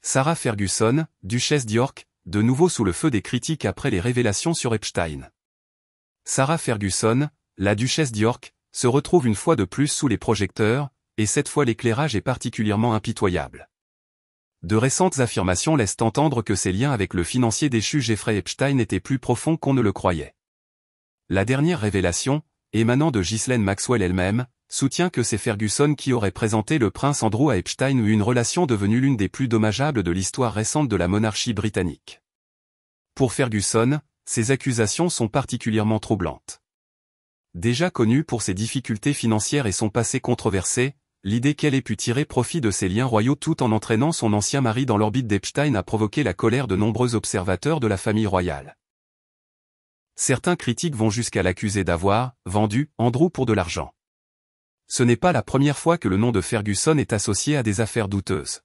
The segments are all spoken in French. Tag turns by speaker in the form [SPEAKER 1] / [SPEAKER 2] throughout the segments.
[SPEAKER 1] Sarah Ferguson, duchesse d'York, de nouveau sous le feu des critiques après les révélations sur Epstein. Sarah Ferguson, la duchesse d'York, se retrouve une fois de plus sous les projecteurs, et cette fois l'éclairage est particulièrement impitoyable. De récentes affirmations laissent entendre que ses liens avec le financier déchu Jeffrey Epstein étaient plus profonds qu'on ne le croyait. La dernière révélation, émanant de Ghislaine Maxwell elle-même, soutient que c'est Ferguson qui aurait présenté le prince Andrew à Epstein, une relation devenue l'une des plus dommageables de l'histoire récente de la monarchie britannique. Pour Ferguson, ces accusations sont particulièrement troublantes. Déjà connue pour ses difficultés financières et son passé controversé, l'idée qu'elle ait pu tirer profit de ses liens royaux tout en entraînant son ancien mari dans l'orbite d'Epstein a provoqué la colère de nombreux observateurs de la famille royale. Certains critiques vont jusqu'à l'accuser d'avoir vendu Andrew pour de l'argent. Ce n'est pas la première fois que le nom de Ferguson est associé à des affaires douteuses.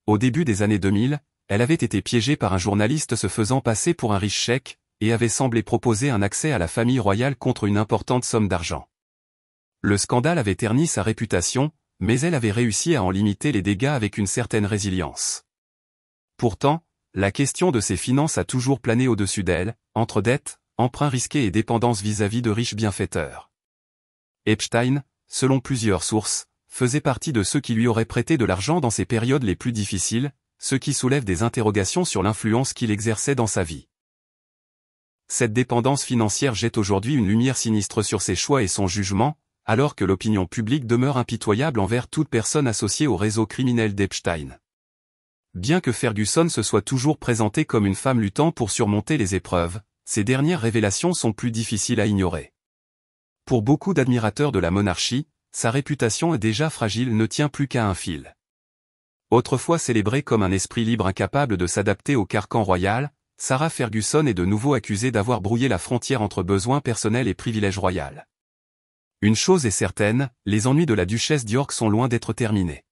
[SPEAKER 1] Au début des années 2000, elle avait été piégée par un journaliste se faisant passer pour un riche cheik, et avait semblé proposer un accès à la famille royale contre une importante somme d'argent. Le scandale avait terni sa réputation, mais elle avait réussi à en limiter les dégâts avec une certaine résilience. Pourtant, la question de ses finances a toujours plané au-dessus d'elle, entre dettes, emprunts risqués et dépendance vis-à-vis de riches bienfaiteurs. Epstein, selon plusieurs sources, faisait partie de ceux qui lui auraient prêté de l'argent dans ses périodes les plus difficiles, ce qui soulève des interrogations sur l'influence qu'il exerçait dans sa vie. Cette dépendance financière jette aujourd'hui une lumière sinistre sur ses choix et son jugement, alors que l'opinion publique demeure impitoyable envers toute personne associée au réseau criminel d'Epstein. Bien que Ferguson se soit toujours présentée comme une femme luttant pour surmonter les épreuves, ces dernières révélations sont plus difficiles à ignorer. Pour beaucoup d'admirateurs de la monarchie, sa réputation est déjà fragile, ne tient plus qu'à un fil. Autrefois célébrée comme un esprit libre incapable de s'adapter au carcan royal, Sarah Ferguson est de nouveau accusée d'avoir brouillé la frontière entre besoins personnels et privilèges royaux. Une chose est certaine, les ennuis de la duchesse d'York sont loin d'être terminés.